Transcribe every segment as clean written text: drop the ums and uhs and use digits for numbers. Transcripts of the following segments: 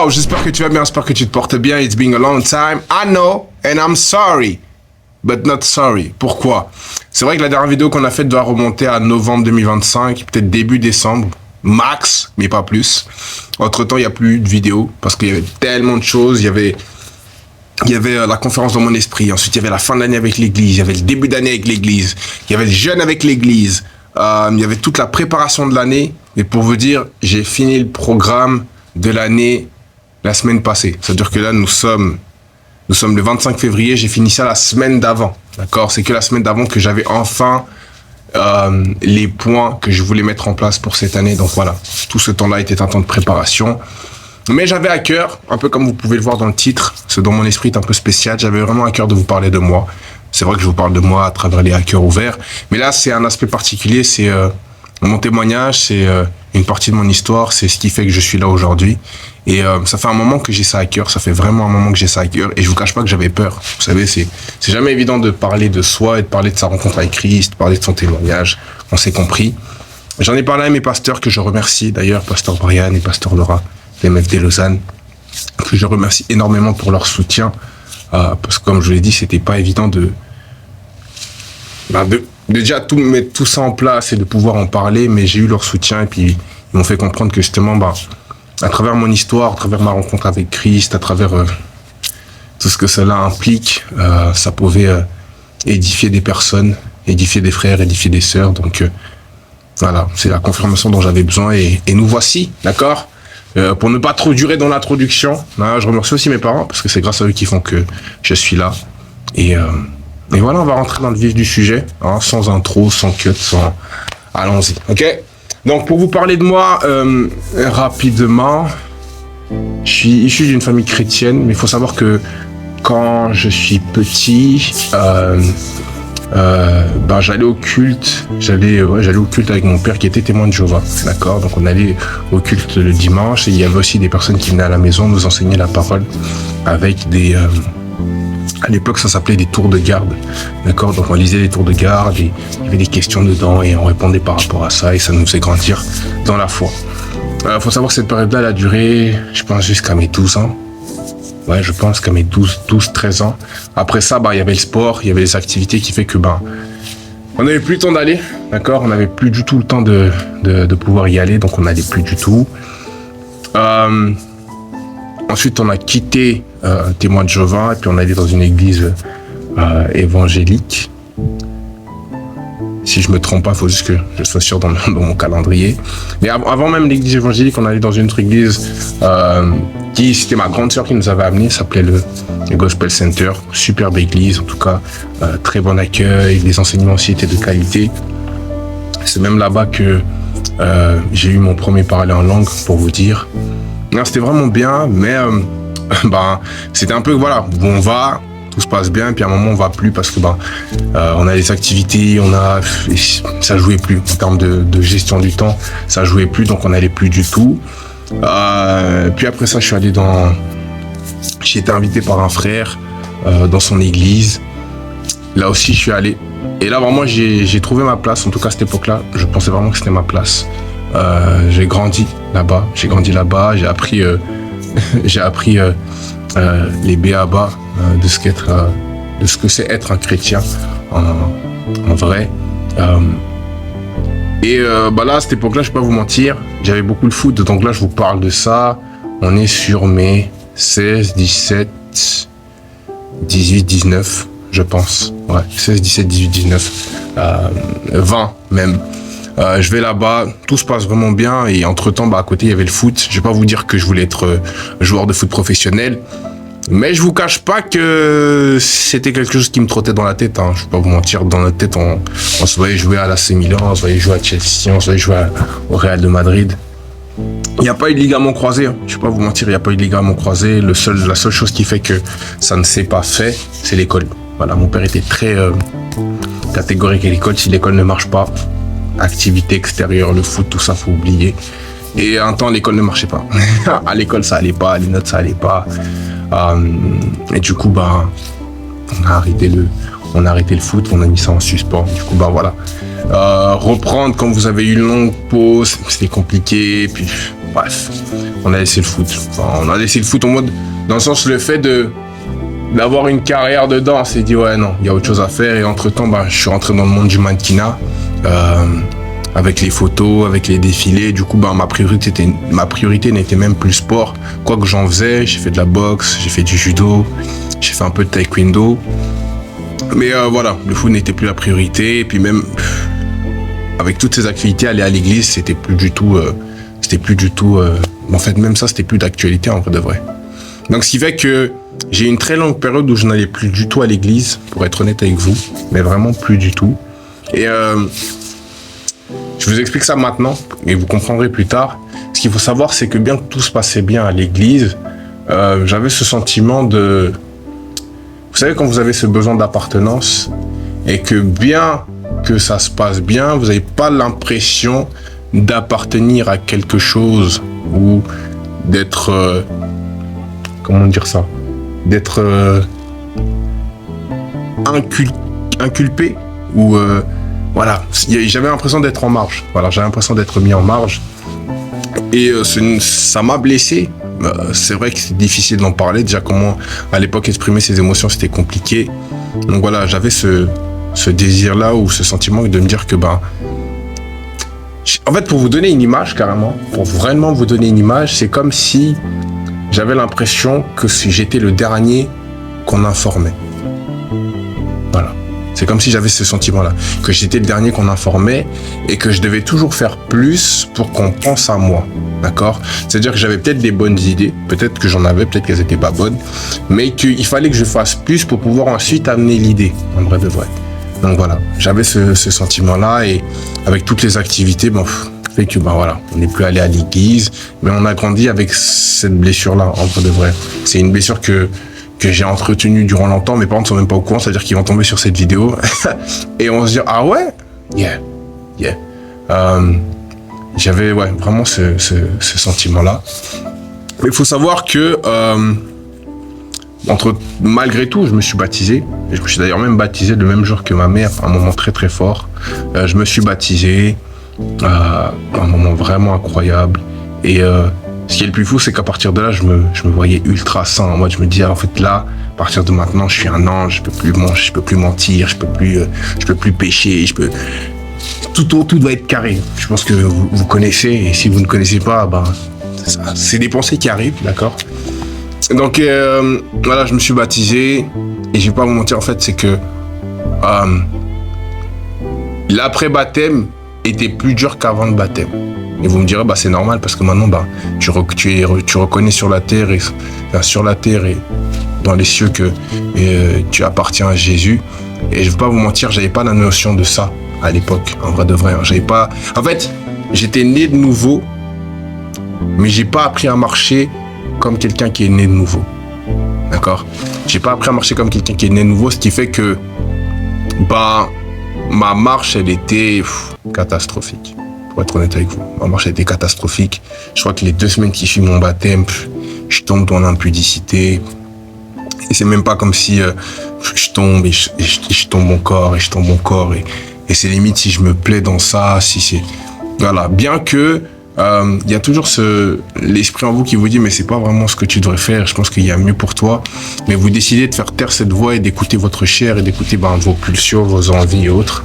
Yo, j'espère que tu vas bien, j'espère que tu te portes bien. It's been a long time. I know, and I'm sorry, but not sorry. Pourquoi? C'est vrai que la dernière vidéo qu'on a faite doit remonter à novembre 2025, peut-être début décembre, max, mais pas plus. Entre-temps, il n'y a plus de vidéos parce qu'il y avait tellement de choses. Il y avait la conférence dans mon esprit. Ensuite, il y avait la fin de l'année avec l'église. Il y avait le début d'année avec l'église. Il y avait le jeûne avec l'église. Il y avait toute la préparation de l'année. Et pour vous dire, j'ai fini le programme de l'année la semaine passée. C'est-à-dire que là, nous sommes le 25 février. J'ai fini ça la semaine d'avant. D'accord? C'est que la semaine d'avant que j'avais enfin les points que je voulais mettre en place pour cette année. Donc voilà, tout ce temps-là était un temps de préparation. Mais j'avais à cœur, un peu comme vous pouvez le voir dans le titre, ce dont mon esprit est un peu spécial, j'avais vraiment à cœur de vous parler de moi. C'est vrai que je vous parle de moi à travers les hackers ouverts, mais là c'est un aspect particulier, c'est mon témoignage, c'est une partie de mon histoire, c'est ce qui fait que je suis là aujourd'hui. Et ça fait un moment que j'ai ça à cœur, ça fait vraiment un moment que j'ai ça à cœur, et je vous cache pas que j'avais peur. Vous savez, c'est jamais évident de parler de soi et de parler de sa rencontre avec Christ, de parler de son témoignage, on s'est compris. J'en ai parlé à mes pasteurs que je remercie d'ailleurs, pasteur Brian et pasteur Laura, les MFD Lausanne, que je remercie énormément pour leur soutien, parce que comme je vous l'ai dit, c'était pas évident de déjà mettre tout ça en place et de pouvoir en parler, mais j'ai eu leur soutien et puis ils m'ont fait comprendre que justement, à travers mon histoire, à travers ma rencontre avec Christ, à travers tout ce que cela implique, ça pouvait édifier des personnes, édifier des frères, édifier des sœurs, donc voilà, c'est la confirmation dont j'avais besoin et nous voici, d'accord? Pour ne pas trop durer dans l'introduction, je remercie aussi mes parents parce que c'est grâce à eux qui font que je suis là. Et voilà, on va rentrer dans le vif du sujet, sans intro, sans cut, sans... Allons-y, ok? Donc pour vous parler de moi rapidement, je suis issu d'une famille chrétienne, mais il faut savoir que quand je suis petit, j'allais au culte, j'allais au culte avec mon père qui était témoin de Jéhovah, d'accord? Donc on allait au culte le dimanche et il y avait aussi des personnes qui venaient à la maison nous enseigner la parole avec des à l'époque ça s'appelait des tours de garde, d'accord? Donc on lisait les tours de garde et il y avait des questions dedans et on répondait par rapport à ça et ça nous faisait grandir dans la foi. Faut savoir que cette période-là elle a duré, je pense, jusqu'à mes 12 ans. Ouais, je pense qu'à mes 12-13 ans. Après ça, il y avait le sport, il y avait les activités qui fait que, on n'avait plus le temps d'aller, d'accord? On n'avait plus du tout le temps de pouvoir y aller, donc on n'allait plus du tout. Ensuite, on a quitté Témoin de Jéhovah, et puis on allait dans une église évangélique. Si je me trompe pas, il faut juste que je sois sûr dans mon calendrier. Mais avant même l'église évangélique, on allait dans une autre église c'était ma grande sœur qui nous avait amené, ça s'appelait le Gospel Center. Superbe église, en tout cas, très bon accueil, les enseignements aussi étaient de qualité. C'est même là-bas que j'ai eu mon premier parler en langue, pour vous dire. Non, c'était vraiment bien, mais c'était un peu, voilà, où on va, tout se passe bien, et puis à un moment on va plus parce que on a des activités, ça jouait plus en termes de gestion du temps, ça jouait plus, donc on n'allait plus du tout. Puis après ça, j'ai été invité par un frère dans son église. Là aussi, je suis allé. Et là, vraiment, j'ai trouvé ma place. En tout cas, à cette époque-là, je pensais vraiment que c'était ma place. J'ai grandi là-bas. J'ai appris, les b.a.-ba de ce que c'est être un chrétien en vrai. Là, à cette époque-là, je ne vais pas vous mentir, j'avais beaucoup le foot, donc là, je vous parle de ça. On est sur mes 16, 17, 18, 19, je pense. Ouais, 16, 17, 18, 19, 20 même. Je vais là-bas, tout se passe vraiment bien et entre-temps, à côté, il y avait le foot. Je ne vais pas vous dire que je voulais être joueur de foot professionnel, mais je vous cache pas que c'était quelque chose qui me trottait dans la tête. Je vais pas vous mentir, dans notre tête, on se voyait jouer à l'AC Milan, on se voyait jouer à Chelsea, on se voyait jouer au Real de Madrid. Il n'y a pas eu de ligament croisé. Je vais pas vous mentir, il n'y a pas eu de ligament croisé. La seule chose qui fait que ça ne s'est pas fait, c'est l'école. Voilà, mon père était très catégorique à l'école. Si l'école ne marche pas, activité extérieure, le foot, tout ça, faut oublier. Et un temps, l'école ne marchait pas. À l'école, ça allait pas, les notes, ça allait pas. Et du coup, on a arrêté le foot, on a mis ça en suspens. Du coup, voilà. Reprendre quand vous avez eu une longue pause, c'était compliqué. Puis, bref, on a laissé le foot. Enfin, on a laissé le foot en mode, dans le sens, le fait d'avoir une carrière dedans, on s'est dit, ouais, non, il y a autre chose à faire. Et entre-temps, je suis rentré dans le monde du mannequinat, avec les photos, avec les défilés. Du coup, ma priorité n'était même plus le sport. Quoi que j'en faisais, j'ai fait de la boxe, j'ai fait du judo, j'ai fait un peu de taekwondo. Mais voilà, le foot n'était plus la priorité. Et puis même, avec toutes ces activités, aller à l'église, c'était plus du tout... en fait, même ça, c'était plus d'actualité en vrai de vrai. Donc, ce qui fait que j'ai eu une très longue période où je n'allais plus du tout à l'église, pour être honnête avec vous, mais vraiment plus du tout. Et je vous explique ça maintenant, et vous comprendrez plus tard. Ce qu'il faut savoir, c'est que bien que tout se passait bien à l'église, j'avais ce sentiment de... Vous savez, quand vous avez ce besoin d'appartenance, et que bien que ça se passe bien, vous n'avez pas l'impression d'appartenir à quelque chose ou d'être... comment dire ça ? D'être inculpé ou... voilà, j'avais l'impression d'être en marge. Voilà, j'avais l'impression d'être mis en marge. Et ça m'a blessé. C'est vrai que c'est difficile d'en parler. Déjà, comment à l'époque exprimer ses émotions, c'était compliqué. Donc voilà, j'avais ce désir-là ou ce sentiment de me dire que en fait, pour vous donner une image, carrément, pour vraiment vous donner une image, c'est comme si j'avais l'impression que j'étais le dernier qu'on informait. Voilà. C'est comme si j'avais ce sentiment-là, que j'étais le dernier qu'on informait et que je devais toujours faire plus pour qu'on pense à moi. D'accord ? C'est-à-dire que j'avais peut-être des bonnes idées, peut-être que j'en avais, peut-être qu'elles n'étaient pas bonnes, mais qu'il fallait que je fasse plus pour pouvoir ensuite amener l'idée, en vrai de vrai. Donc voilà, j'avais ce sentiment-là et avec toutes les activités, fait que voilà, on n'est plus allé à l'église, mais on a grandi avec cette blessure-là, en vrai de vrai. C'est une blessure que j'ai entretenue durant longtemps. Mes parents ne sont même pas au courant, c'est-à-dire qu'ils vont tomber sur cette vidéo et on se dit ah ouais, yeah. J'avais vraiment ce sentiment-là. Mais il faut savoir que malgré tout, je me suis baptisé. Je me suis d'ailleurs même baptisé le même jour que ma mère, un moment très très fort. Je me suis baptisé, un moment vraiment incroyable. Et ce qui est le plus fou, c'est qu'à partir de là, je me voyais ultra saint. Moi, je me disais, en fait, là, à partir de maintenant, je suis un ange, je peux plus mentir, je peux plus pécher, tout doit être carré. Je pense que vous connaissez, et si vous ne connaissez pas, c'est des pensées qui arrivent, d'accord ? Donc voilà, je me suis baptisé et je vais pas vous mentir, en fait, c'est que l'après-baptême était plus dur qu'avant le baptême. Et vous me direz, c'est normal parce que maintenant, tu reconnais sur la terre et dans les cieux que tu appartiens à Jésus. Et je vais pas vous mentir, j'avais pas la notion de ça à l'époque, en vrai de vrai. En fait, j'étais né de nouveau, mais j'ai pas appris à marcher comme quelqu'un qui est né de nouveau. D'accord ? J'ai pas appris à marcher comme quelqu'un qui est né de nouveau, ce qui fait que ma marche, elle était catastrophique. Pour être honnête avec vous, ma marche, elle était catastrophique. Je crois que les 2 semaines qui suivent mon baptême, je tombe dans l'impudicité. Et c'est même pas comme si je tombe et je tombe encore et je tombe encore. Et c'est limite si je me plais dans ça, si c'est... Voilà, bien que il y a toujours l'esprit en vous qui vous dit mais c'est pas vraiment ce que tu devrais faire, je pense qu'il y a mieux pour toi, mais vous décidez de faire taire cette voix et d'écouter votre chair et d'écouter vos pulsions, vos envies et autres.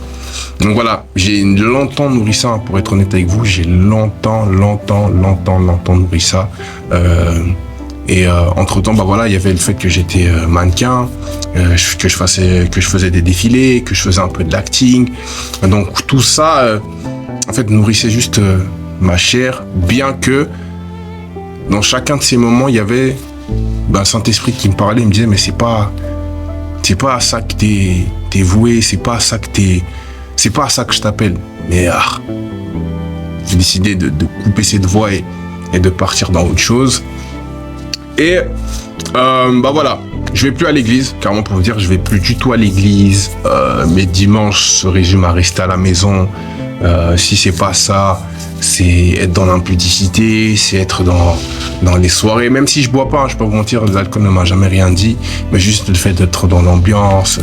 Donc voilà, j'ai longtemps nourri ça, pour être honnête avec vous, j'ai longtemps nourri ça. Et entre-temps, voilà, il y avait le fait que j'étais mannequin, que je faisais des défilés, que je faisais un peu de l'acting. Donc tout ça, en fait, nourrissait juste ma chair, bien que dans chacun de ces moments, il y avait un Saint-Esprit qui me parlait, il me disait mais c'est pas à ça que t'es voué, c'est pas à ça que je t'appelle. Mais j'ai décidé de couper cette voie et de partir dans autre chose. Et voilà, je vais plus à l'église, carrément pour vous dire, je vais plus du tout à l'église. Mes dimanches se résument à rester à la maison. Si c'est pas ça, c'est être dans l'impudicité, c'est être dans les soirées. Même si je bois pas, je peux vous mentir, l'alcool ne m'a jamais rien dit, mais juste le fait d'être dans l'ambiance.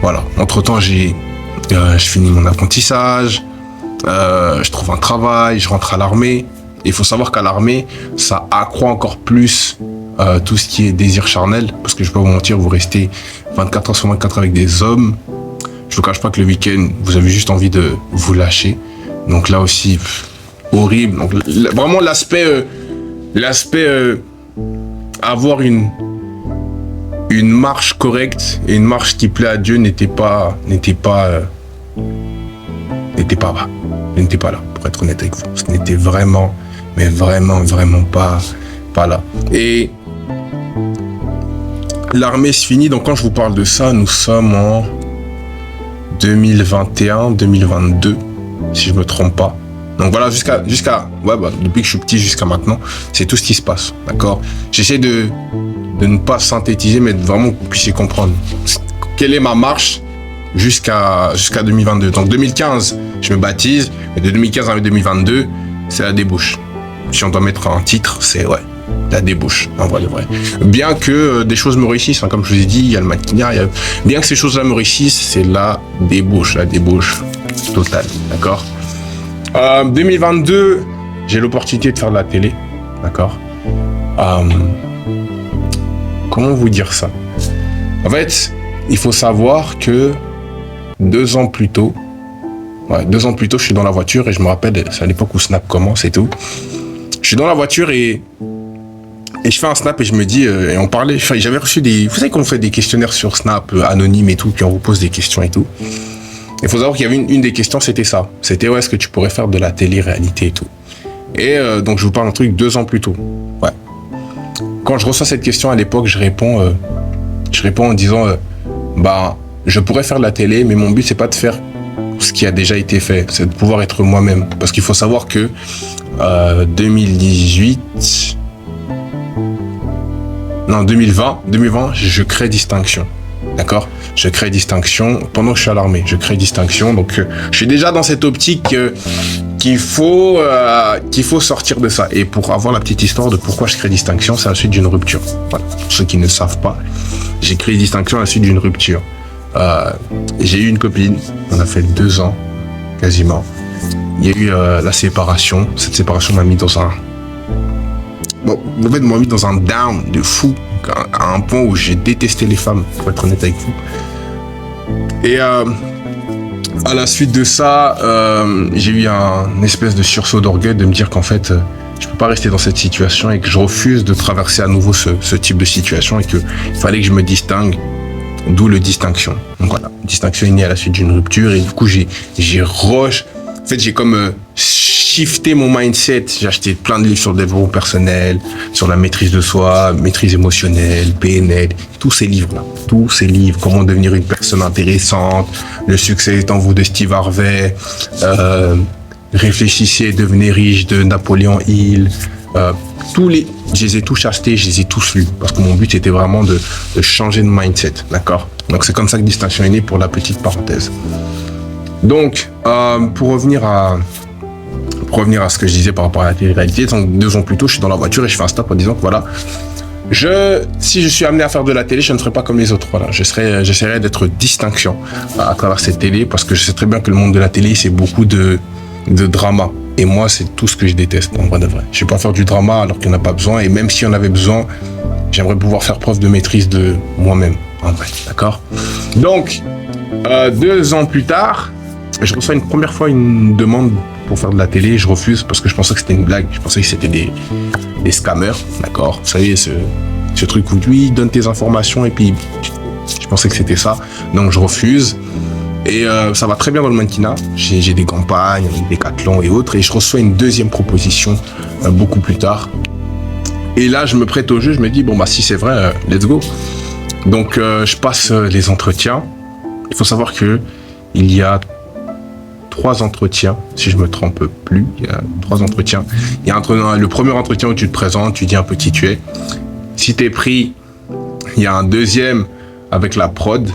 Voilà. Entre-temps, je finis mon apprentissage, je trouve un travail, je rentre à l'armée. Et il faut savoir qu'à l'armée, ça accroît encore plus tout ce qui est désir charnel, parce que je vais pas vous mentir, vous restez 24 heures sur 24 avec des hommes. Je vous cache pas que le week-end, vous avez juste envie de vous lâcher. Donc là aussi, horrible. Donc vraiment l'aspect avoir une marche correcte et une marche qui plaît à Dieu n'était pas là, pour être honnête avec vous. Ce n'était vraiment, mais vraiment pas là. Et l'armée se finit, donc quand je vous parle de ça, nous sommes en 2021, 2022, si je me trompe pas. Donc voilà, depuis que je suis petit jusqu'à maintenant, c'est tout ce qui se passe, d'accord? J'essaie de ne pas synthétiser, mais vraiment que vous puissiez comprendre quelle est ma marche jusqu'à 2022. Donc 2015, je me baptise, et de 2015 à 2022, c'est la débauche. Si on doit mettre un titre, c'est la débauche, en vrai de vrai. Bien que des choses me réussissent, comme je vous ai dit, il y a le mannequinat, bien que ces choses-là me réussissent, c'est la débauche totale, d'accord? 2022, j'ai l'opportunité de faire de la télé, d'accord? Comment vous dire ça? En fait, il faut savoir que 2 ans plus tôt, je suis dans la voiture et je me rappelle, c'est à l'époque où Snap commence et tout. Je suis dans la voiture et je fais un Snap et je me dis, et on parlait, j'avais reçu vous savez qu'on fait des questionnaires sur Snap, anonymes et tout, puis on vous pose des questions et tout. Il faut savoir qu'il y avait une des questions, c'était ça. C'était, est-ce que tu pourrais faire de la télé-réalité et tout. Et donc, je vous parle d'un truc 2 ans plus tôt. Ouais. Quand je reçois cette question à l'époque, je réponds en disant, je pourrais faire de la télé, mais mon but, c'est pas de faire ce qui a déjà été fait. C'est de pouvoir être moi-même. Parce qu'il faut savoir que 2020, je crée Distinction. D'accord? Je crée Distinction pendant que je suis à l'armée. Je crée Distinction. Donc, je suis déjà dans cette optique qu'il faut sortir de ça. Et pour avoir la petite histoire de pourquoi je crée Distinction, c'est à la suite d'une rupture. Voilà. Pour ceux qui ne savent pas, j'ai créé Distinction à la suite d'une rupture. J'ai eu une copine. On a fait 2 ans, quasiment. Il y a eu la séparation. Cette séparation m'a mis dans un down de fou, à un point où j'ai détesté les femmes, pour être honnête avec vous. Et à la suite de ça, j'ai eu un espèce de sursaut d'orgueil de me dire qu'en fait, je peux pas rester dans cette situation et que je refuse de traverser à nouveau ce type de situation et qu'il fallait que je me distingue, d'où le Distinction. Donc voilà, Distinction est née à la suite d'une rupture et du coup, j'ai comme shifté mon mindset. J'ai acheté plein de livres sur le développement personnel, sur la maîtrise de soi, maîtrise émotionnelle, PNL, tous ces livres-là. Comment devenir une personne intéressante, Le succès est en vous de Steve Harvey, Réfléchissez et devenez riche de Napoléon Hill. Je les ai tous achetés, je les ai tous lus, parce que mon but était vraiment de changer de mindset, d'accord? Donc c'est comme ça que Distinction est née, pour la petite parenthèse. Donc, pour revenir à ce que je disais par rapport à la télé-réalité, donc 2 ans plus tôt, je suis dans la voiture et je fais un stop en disant que voilà, si je suis amené à faire de la télé, je ne ferai pas comme les autres. Voilà, j'essaierai d'être Distinction à travers cette télé, parce que je sais très bien que le monde de la télé, c'est beaucoup de drama. Et moi, c'est tout ce que je déteste, en vrai de vrai. Je ne vais pas faire du drama alors qu'il n'y en a pas besoin. Et même s'il y en avait besoin, j'aimerais pouvoir faire preuve de maîtrise de moi-même, en vrai, d'accord? Donc, 2 ans plus tard, je reçois une première fois une demande pour faire de la télé. Je refuse parce que je pensais que c'était une blague. Je pensais que c'était des scammers, d'accord? Vous savez, ce truc où lui donne tes informations et puis je pensais que c'était ça. Donc je refuse. Et ça va très bien dans le mannequinat. J'ai des campagnes, des Decathlon et autres. Et je reçois une deuxième proposition beaucoup plus tard. Et là, je me prête au jeu. Je me dis, si c'est vrai, let's go. Donc, je passe les entretiens. Il faut savoir que il y a 3 entretiens, si je me trompe plus. Il y a 3 entretiens. Il y a le premier entretien où tu te présentes, tu dis un peu qui tu es. Si t'es pris, il y a un deuxième avec la prod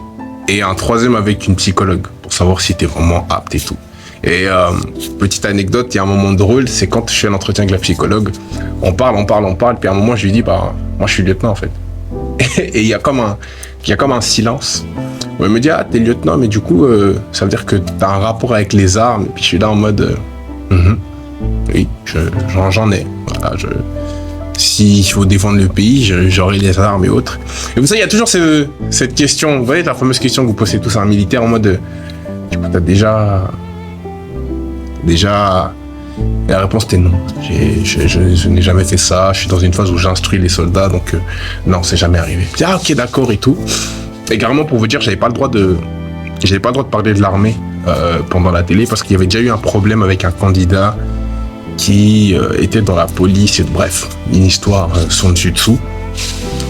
et un troisième avec une psychologue pour savoir si t'es vraiment apte et tout. Et petite anecdote, il y a un moment drôle, c'est quand je fais l'entretien avec la psychologue, on parle, puis à un moment je lui dis, moi je suis lieutenant en fait. Et il y a comme un silence. Où elle me dit, t'es lieutenant, mais du coup, ça veut dire que t'as un rapport avec les armes. Et puis je suis là en mode, Oui, j'en ai. Voilà, s'il faut défendre le pays, j'aurai les armes et autres. Et vous savez, il y a toujours cette question, vous voyez, la fameuse question que vous posez tous à un militaire en mode, t'as déjà... Et la réponse était non. Je n'ai jamais fait ça. Je suis dans une phase où j'instruis les soldats, donc non, c'est jamais arrivé. Je dis, ah ok, d'accord et tout. Et carrément pour vous dire, j'avais pas le droit de parler de l'armée pendant la télé parce qu'il y avait déjà eu un problème avec un candidat qui était dans la police. Et, bref, une histoire son dessus dessous.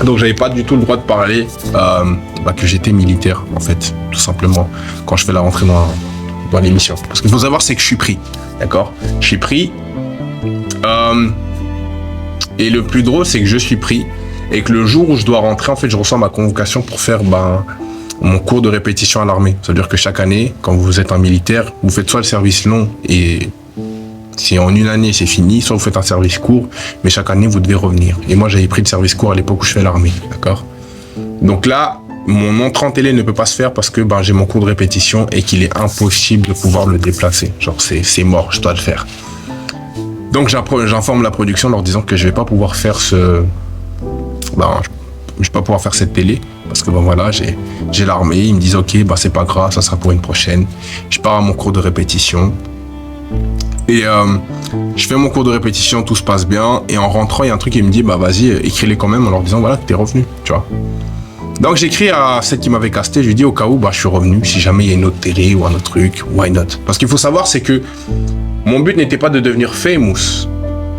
Donc j'avais pas du tout le droit de parler que j'étais militaire en fait, tout simplement, quand je fais la rentrée dans l'émission. Parce qu'il faut savoir, c'est que je suis pris. D'accord, je suis pris. Et le plus drôle, c'est que je suis pris et que le jour où je dois rentrer, en fait, je reçois ma convocation pour faire mon cours de répétition à l'armée. C'est-à-dire que chaque année, quand vous êtes un militaire, vous faites soit le service long et si en une année c'est fini, soit vous faites un service court, mais chaque année vous devez revenir. Et moi, j'avais pris le service court à l'époque où je fais l'armée. D'accord. Donc là, mon entrée en télé ne peut pas se faire parce que j'ai mon cours de répétition et qu'il est impossible de pouvoir le déplacer. Genre, c'est mort, je dois le faire. Donc, j'informe la production en leur disant que je vais pas pouvoir faire je vais pas pouvoir faire cette télé parce que voilà, j'ai l'armée. Ils me disent ok, c'est pas grave, ça sera pour une prochaine. Je pars à mon cours de répétition et je fais mon cours de répétition, tout se passe bien. Et en rentrant, il y a un truc qui me dit vas-y, écris-les quand même en leur disant voilà que t'es revenu, tu vois. Donc j'écris à celle qui m'avait casté, je lui dis au cas où je suis revenu, si jamais il y a une autre télé ou un autre truc, why not? Parce qu'il faut savoir, c'est que mon but n'était pas de devenir famous,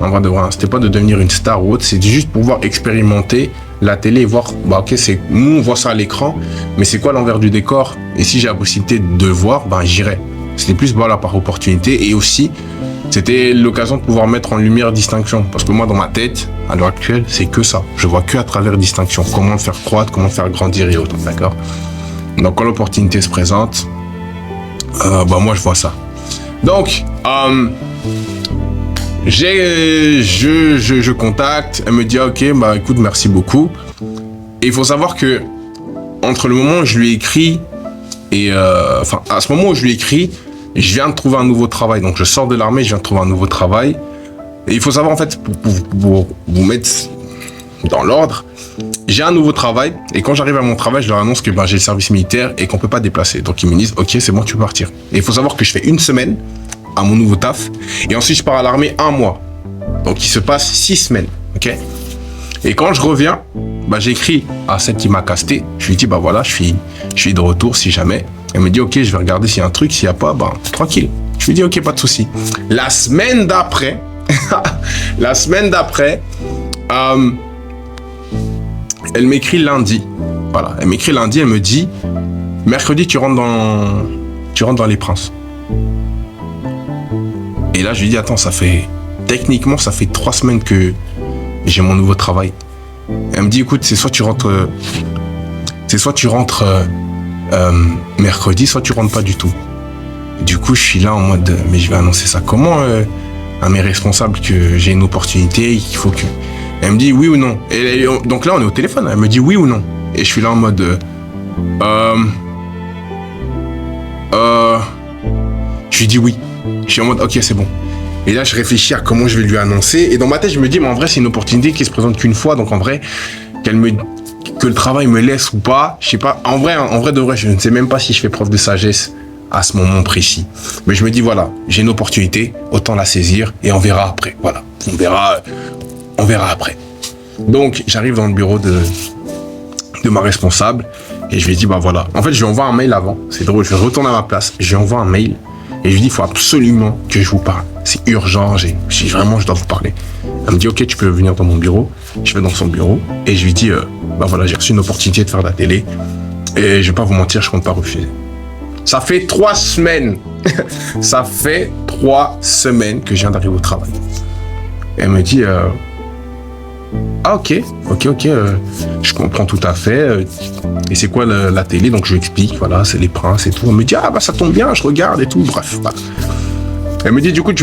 en vrai de vrai, c'était pas de devenir une star ou autre, c'est juste pouvoir expérimenter la télé et voir, ok, nous on voit ça à l'écran, mais c'est quoi l'envers du décor? Et si j'ai la possibilité de voir, j'irai. C'était plus par opportunité et aussi c'était l'occasion de pouvoir mettre en lumière Distinction. Parce que moi, dans ma tête, à l'heure actuelle, c'est que ça. Je vois que à travers Distinction. Comment le faire croître, comment le faire grandir et autres. D'accord? Donc, quand l'opportunité se présente, moi, je vois ça. Donc, je contacte. Elle me dit, ok, écoute, merci beaucoup. Et il faut savoir que, entre le moment où je lui ai écrit et, à ce moment où je lui ai écrit, je viens de trouver un nouveau travail. Donc, je sors de l'armée, je viens de trouver un nouveau travail. Et il faut savoir, en fait, pour vous mettre dans l'ordre, j'ai un nouveau travail. Et quand j'arrive à mon travail, je leur annonce que j'ai le service militaire et qu'on peut pas déplacer. Donc, ils me disent, ok, c'est bon, tu peux partir. Et il faut savoir que je fais une semaine à mon nouveau taf. Et ensuite, je pars à l'armée 1 mois. Donc, il se passe 6 semaines. Ok? Et quand je reviens, j'écris à celle qui m'a casté. Je lui dis, voilà, je suis de retour si jamais. Elle me dit, ok, je vais regarder s'il y a un truc. S'il n'y a pas, tranquille. Je lui dis, ok, pas de souci. La semaine d'après, elle m'écrit lundi. Voilà, elle m'écrit lundi, elle me dit, mercredi, tu rentres dans les Princes. Et là, je lui dis, attends, techniquement, ça fait 3 semaines que j'ai mon nouveau travail. Elle me dit, écoute, c'est soit tu rentres mercredi, soit tu rentres pas du tout. Du coup, je suis là en mode, mais je vais annoncer ça comment à mes responsables que j'ai une opportunité, qu'il faut que... Elle me dit oui ou non. Et donc là, on est au téléphone. Elle me dit oui ou non. Et je suis là en mode, je lui dis oui. Je suis en mode, ok, c'est bon. Et là, je réfléchis à comment je vais lui annoncer. Et dans ma tête, je me dis, mais en vrai, c'est une opportunité qui se présente qu'une fois. Donc en vrai, que le travail me laisse ou pas, je sais pas. En vrai de vrai, je ne sais même pas si je fais preuve de sagesse à ce moment précis. Mais je me dis, voilà, j'ai une opportunité, autant la saisir et on verra après. Voilà, on verra après. Donc, j'arrive dans le bureau de ma responsable et je lui dis, voilà. En fait, je lui envoie un mail avant. C'est drôle, je retourne à ma place, je lui envoie un mail et je lui dis, il faut absolument que je vous parle. C'est urgent, vraiment, je dois vous parler. Elle me dit, ok, tu peux venir dans mon bureau. Je vais dans son bureau et je lui dis, voilà, j'ai reçu une opportunité de faire de la télé et je vais pas vous mentir, je compte pas refuser. Ça fait 3 semaines. Ça fait 3 semaines que je viens d'arriver au travail. Et elle me dit, ok, je comprends tout à fait. Et c'est quoi la télé? Donc je lui explique, voilà, c'est les Princes et tout. Elle me dit, ça tombe bien, je regarde et tout. Bref, voilà. Elle me dit, du coup,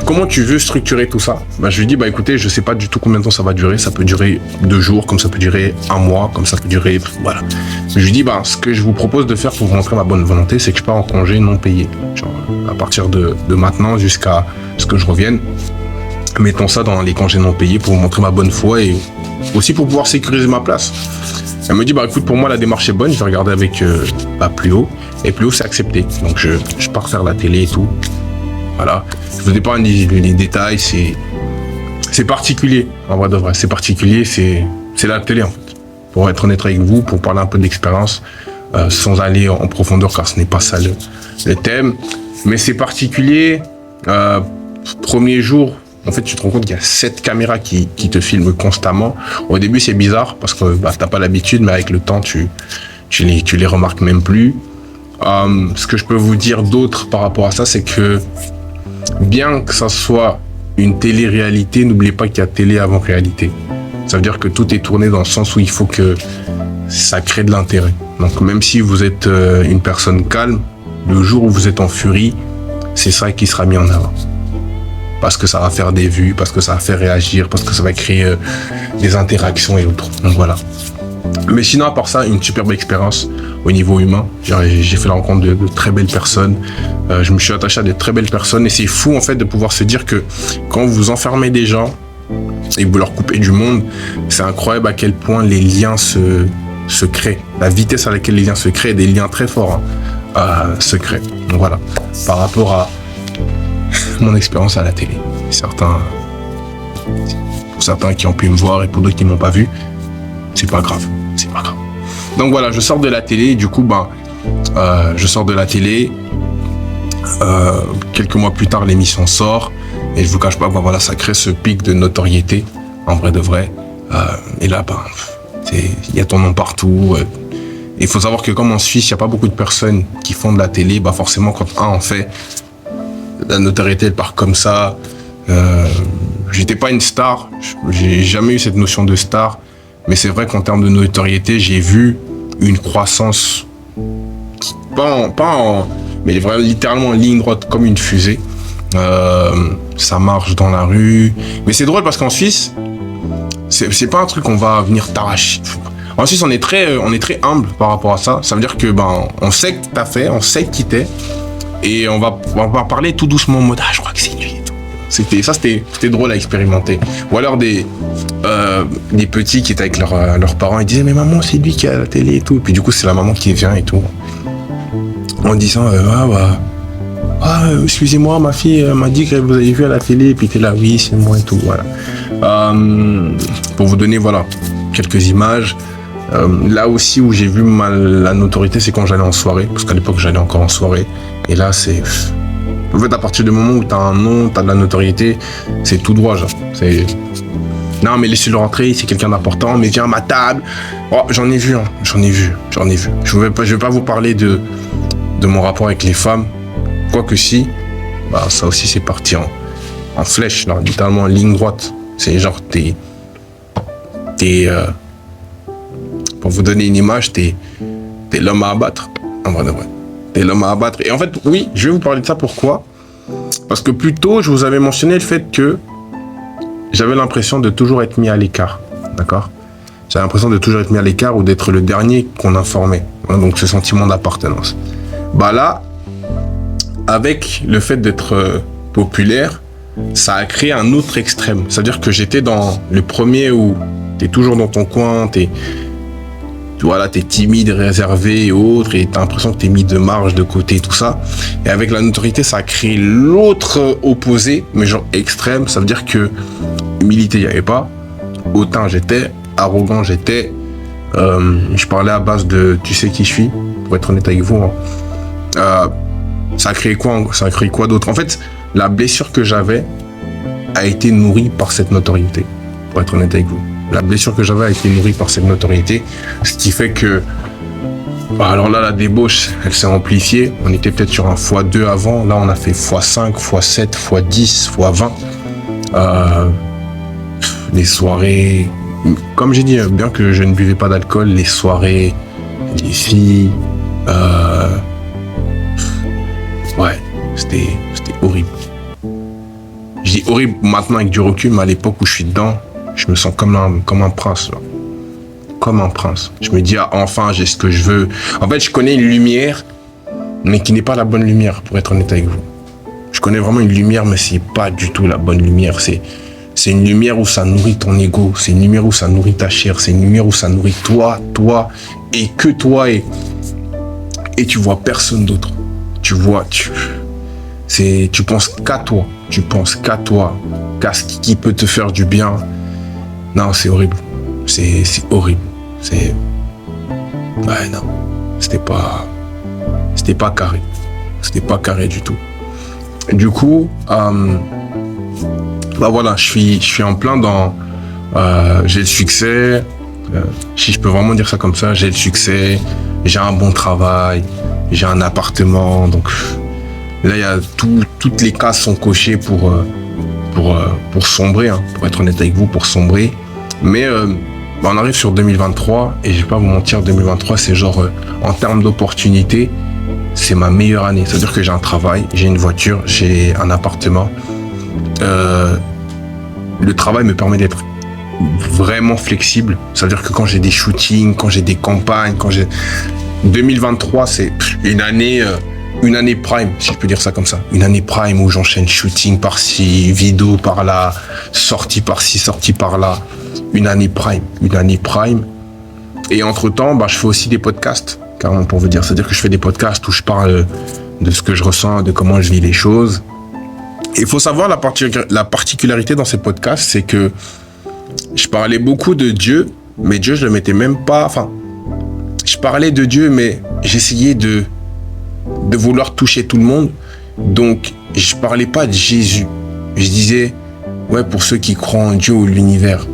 comment tu veux structurer tout ça? Je lui dis, écoutez, je sais pas du tout combien de temps ça va durer. Ça peut durer 2 jours, comme ça peut durer 1 mois, comme ça peut durer, voilà. Je lui dis, ce que je vous propose de faire pour vous montrer ma bonne volonté, c'est que je pars en congé non payé. Genre, à partir de maintenant jusqu'à ce que je revienne, mettons ça dans les congés non payés pour vous montrer ma bonne foi et aussi pour pouvoir sécuriser ma place. Elle me dit, bah écoute, pour moi la démarche est bonne, je vais regarder avec plus haut. Et plus haut, c'est accepté. Donc je pars faire la télé et tout. Voilà. Je vous épargne les détails, c'est particulier, en vrai de vrai. C'est particulier, c'est la télé en fait. Pour être honnête avec vous, pour parler un peu d'expérience, sans aller en profondeur, car ce n'est pas ça le thème. Mais c'est particulier. Premier jour, en fait, tu te rends compte qu'il y a 7 caméras qui te filment constamment. Au début, c'est bizarre parce que t'as pas l'habitude, mais avec le temps, tu les remarques même plus. Ce que je peux vous dire d'autre par rapport à ça, c'est que bien que ça soit une télé-réalité, n'oubliez pas qu'il y a télé avant réalité. Ça veut dire que tout est tourné dans le sens où il faut que ça crée de l'intérêt. Donc même si vous êtes une personne calme, le jour où vous êtes en furie, c'est ça qui sera mis en avant. Parce que ça va faire des vues, parce que ça va faire réagir, parce que ça va créer des interactions et autres. Donc voilà. Mais sinon, à part ça, une superbe expérience au niveau humain. J'ai fait la rencontre de très belles personnes. Je me suis attaché à de très belles personnes. Et c'est fou, en fait, de pouvoir se dire que quand vous enfermez des gens et que vous leur coupez du monde, c'est incroyable à quel point les liens se créent. La vitesse à laquelle les liens se créent, des liens très forts se créent. Donc voilà. Par rapport à mon expérience à la télé. Pour certains qui ont pu me voir et pour d'autres qui ne m'ont pas vu, c'est pas grave. Donc voilà, je sors de la télé, du coup, je sors de la télé. Quelques mois plus tard, l'émission sort. Et je vous cache pas, voilà, ça crée ce pic de notoriété, en vrai de vrai. Et là, il y a ton nom partout. Il faut savoir que comme en Suisse, il n'y a pas beaucoup de personnes qui font de la télé. Forcément, quand un en fait, la notoriété, elle part comme ça. J'étais pas une star. J'ai jamais eu cette notion de star. Mais c'est vrai qu'en termes de notoriété, j'ai vu une croissance, mais vraiment littéralement en ligne droite comme une fusée. Ça marche dans la rue. Mais c'est drôle parce qu'en Suisse, c'est pas un truc qu'on va venir t'arracher. En Suisse, on est très humble par rapport à ça. Ça veut dire que on sait que t'as fait, on sait qui t'es, et on va parler tout doucement en mode je crois que c'est lui. C'était drôle à expérimenter. Ou alors des petits qui étaient avec leurs parents, ils disaient mais maman c'est lui qui est à la télé et tout. Et puis du coup c'est la maman qui vient et tout. En disant excusez-moi, ma fille m'a dit que vous avez vu à la télé, et puis t'es là, oui c'est moi et tout. Voilà. Pour vous donner quelques images. Là aussi où j'ai vu la notoriété, c'est quand j'allais en soirée, parce qu'à l'époque j'allais encore en soirée. Et là c'est en fait, à partir du moment où t'as un nom, t'as de la notoriété, c'est tout droit, genre. Non, mais laissez-le rentrer, c'est quelqu'un d'important, mais viens à ma table. Oh, j'en ai vu. Je vais pas vous parler de mon rapport avec les femmes. Quoique si, ça aussi c'est parti en flèche, là, littéralement en ligne droite. C'est genre, pour vous donner une image, t'es l'homme à abattre. En vrai de vrai. T'es l'homme à abattre. Et en fait, oui, je vais vous parler de ça. Pourquoi ? Parce que plus tôt, je vous avais mentionné le fait que j'avais l'impression de toujours être mis à l'écart. D'accord ? J'avais l'impression de toujours être mis à l'écart ou d'être le dernier qu'on informait. Donc, ce sentiment d'appartenance. Là, avec le fait d'être populaire, ça a créé un autre extrême. C'est-à-dire que j'étais dans le premier où t'es toujours dans ton coin, t'es timide, réservé et autres, et t'as l'impression que t'es mis de marge, de côté, tout ça. Et avec la notoriété, ça a créé l'autre opposé, mais genre extrême. Ça veut dire que humilité, il n'y avait pas. Hautain, j'étais. Arrogant, j'étais. Je parlais à base de tu sais qui je suis, pour être honnête avec vous. Ça a créé quoi d'autre ? En fait, la blessure que j'avais a été nourrie par cette notoriété, pour être honnête avec vous. La blessure que j'avais a été nourrie par cette notoriété, ce qui fait que, alors là, la débauche, elle s'est amplifiée. On était peut-être sur un x2 avant. Là, on a fait x5, x7, x10, x20. Les soirées, comme j'ai dit, bien que je ne buvais pas d'alcool, les soirées, les filles, c'était horrible. Je dis horrible maintenant avec du recul, mais à l'époque où je suis dedans, je me sens comme un prince, là. Comme un prince. Je me dis, enfin, j'ai ce que je veux. En fait, je connais une lumière, mais qui n'est pas la bonne lumière, pour être honnête avec vous. Je connais vraiment une lumière, mais c'est pas du tout la bonne lumière. C'est une lumière où ça nourrit ton ego. C'est une lumière où ça nourrit ta chair. C'est une lumière où ça nourrit toi et que toi et tu vois personne d'autre. Tu penses qu'à toi. Tu penses qu'à toi, qu'à ce qui peut te faire du bien. Non, c'est horrible. C'est horrible. Ouais, non. C'était pas carré. C'était pas carré du tout. Et du coup, voilà, je suis en plein dans... j'ai le succès. Si je peux vraiment dire ça comme ça, j'ai le succès. J'ai un bon travail. J'ai un appartement. Donc là, il y a toutes les cases sont cochées pour sombrer, hein, pour être honnête avec vous, pour sombrer. Mais on arrive sur 2023 et je vais pas vous mentir, 2023, c'est genre, en termes d'opportunités, c'est ma meilleure année. C'est-à-dire que j'ai un travail, j'ai une voiture, j'ai un appartement. Le travail me permet d'être vraiment flexible. C'est-à-dire que quand j'ai des shootings, quand j'ai des campagnes, 2023, c'est une année prime, si je peux dire ça comme ça. Une année prime où j'enchaîne shooting par-ci, vidéo par-là, sortie par-ci, sortie par-là. Une année prime. Et entre-temps, je fais aussi des podcasts, carrément pour vous dire. C'est-à-dire que je fais des podcasts où je parle de ce que je ressens, de comment je vis les choses. Et il faut savoir la particularité dans ces podcasts, c'est que je parlais beaucoup de Dieu, mais Dieu, je le mettais même pas... Enfin, je parlais de Dieu, mais j'essayais de vouloir toucher tout le monde. Donc, je parlais pas de Jésus. Je disais, ouais, pour ceux qui croient en Dieu ou l'univers.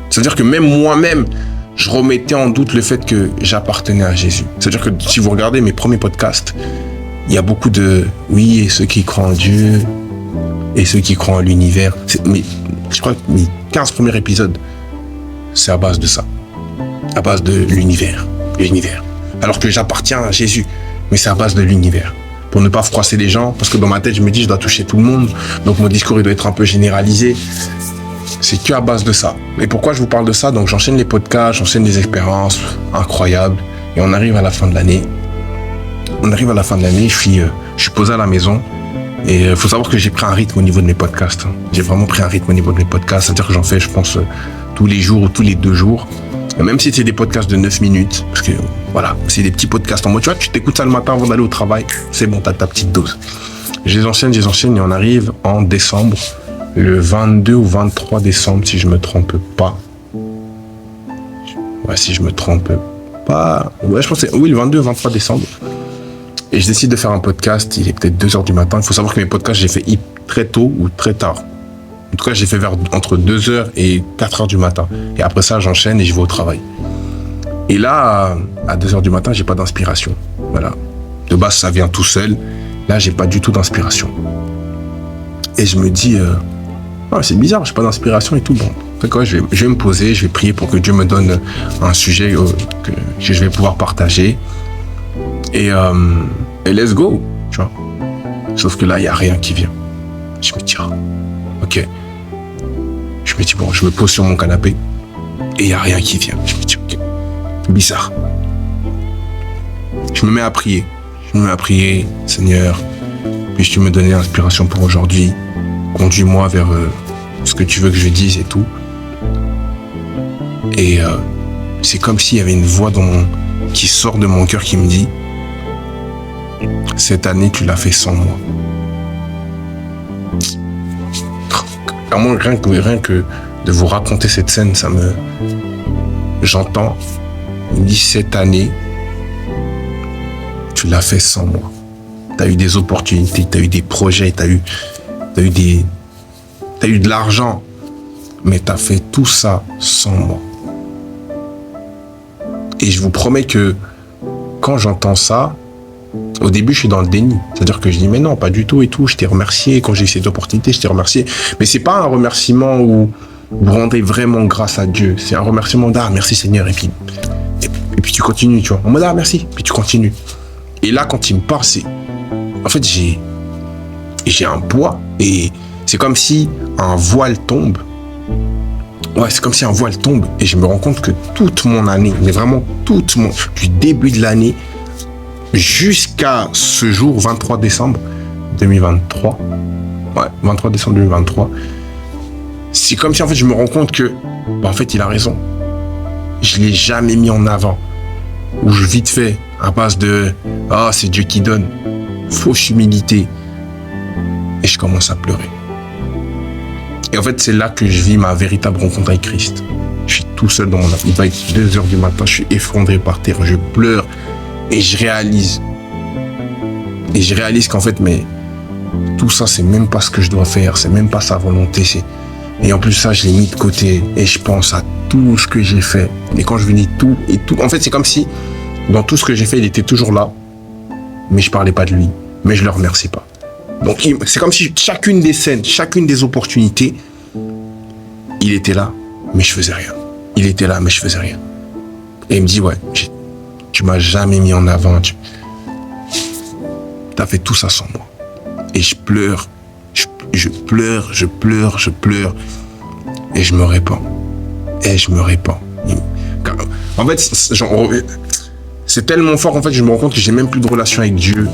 C'est-à-dire que même moi-même, je remettais en doute le fait que j'appartenais à Jésus. C'est-à-dire que si vous regardez mes premiers podcasts, il y a beaucoup de oui, et ceux qui croient en Dieu, et ceux qui croient en l'univers. Mais je crois que mes 15 premiers épisodes, c'est à base de ça. À base de l'univers. Alors que j'appartiens à Jésus, mais c'est à base de l'univers. Pour ne pas froisser les gens, parce que dans ma tête, je me dis, je dois toucher tout le monde, donc mon discours, il doit être un peu généralisé. C'est que à base de ça. Et pourquoi je vous parle de ça? Donc j'enchaîne les podcasts, j'enchaîne des expériences incroyables, et on arrive à la fin de l'année. Je suis posé à la maison, et il faut savoir que j'ai pris un rythme au niveau de mes podcasts. J'ai vraiment pris un rythme au niveau de mes podcasts, c'est-à-dire que j'en fais, je pense, tous les jours ou tous les 2 jours. Même si c'est des podcasts de 9 minutes, parce que voilà, c'est des petits podcasts en mode, tu vois, tu t'écoutes ça le matin avant d'aller au travail, c'est bon, t'as ta petite dose. Je les enchaîne, et on arrive en décembre, le 22 ou 23 décembre, si je me trompe pas. Ouais, si je me trompe pas. Ouais, je pense que c'est, oui, le 22 ou 23 décembre. Et je décide de faire un podcast, il est peut-être 2h du matin. Il faut savoir que mes podcasts, j'ai fait très tôt ou très tard. En tout cas, j'ai fait entre 2h et 4h du matin. Et après ça, j'enchaîne et je vais au travail. Et là, à 2h du matin, j'ai pas d'inspiration. Voilà. De base, ça vient tout seul. Là, j'ai pas du tout d'inspiration. Et je me dis, c'est bizarre, j'ai pas d'inspiration et tout. Bon, d'accord, je vais me poser, je vais prier pour que Dieu me donne un sujet que je vais pouvoir partager. Et let's go, tu vois. Sauf que là, il y a rien qui vient. Je me dis, ok. Je me dis, bon, je me pose sur mon canapé et il n'y a rien qui vient. Je me dis, ok, bizarre. Je me mets à prier. Seigneur, puis-je me donner l'inspiration pour aujourd'hui? Conduis-moi vers ce que tu veux que je dise et tout. Et c'est comme s'il y avait une voix qui sort de mon cœur qui me dit, cette année, tu l'as fait sans moi. Rien que de vous raconter cette scène, j'entends, il me dit, cette année, tu l'as fait sans moi. T'as eu des opportunités, t'as eu des projets, t'as eu de l'argent, mais t'as fait tout ça sans moi. Et je vous promets que quand j'entends ça, au début, je suis dans le déni. C'est-à-dire que je dis, mais non, pas du tout et tout. Je t'ai remercié. Quand j'ai eu cette opportunité, je t'ai remercié. Mais c'est pas un remerciement où vous rendez vraiment grâce à Dieu. C'est un remerciement merci Seigneur. Et puis tu continues, tu vois. En mode, merci. Puis tu continues. Et là, quand il me parle, en fait, j'ai un poids. Et c'est comme si un voile tombe. Ouais, c'est comme si un voile tombe. Et je me rends compte que toute mon année, mais vraiment du début de l'année, jusqu'à ce jour, 23 décembre 2023. Ouais, 23 décembre 2023. c'est comme si en fait je me rends compte que, en fait il a raison. Je l'ai jamais mis en avant. Ou je vite fait, à base de c'est Dieu qui donne. Fausse humilité. Et je commence à pleurer. Et en fait, c'est là que je vis ma véritable rencontre avec Christ. Je suis tout seul dans mon appart. Il va être 2h du matin, je suis effondré par terre, je pleure. Et je réalise. qu'en fait, mais tout ça, c'est même pas ce que je dois faire. C'est même pas sa volonté. Et en plus, ça, je l'ai mis de côté. Et je pense à tout ce que j'ai fait. Et quand je vous dis tout et tout, en fait, c'est comme si, dans tout ce que j'ai fait, il était toujours là. Mais je parlais pas de lui. Mais je le remercie pas. Donc, c'est comme si chacune des scènes, chacune des opportunités, il était là, mais je faisais rien. Il était là, mais je faisais rien. Et il me dit, ouais, tu m'as jamais mis en avant. Tu as fait tout ça sans moi. Et je pleure. Je pleure. Et je me répands. En fait, c'est tellement fort, en fait, je me rends compte que j'ai même plus de relation avec Dieu.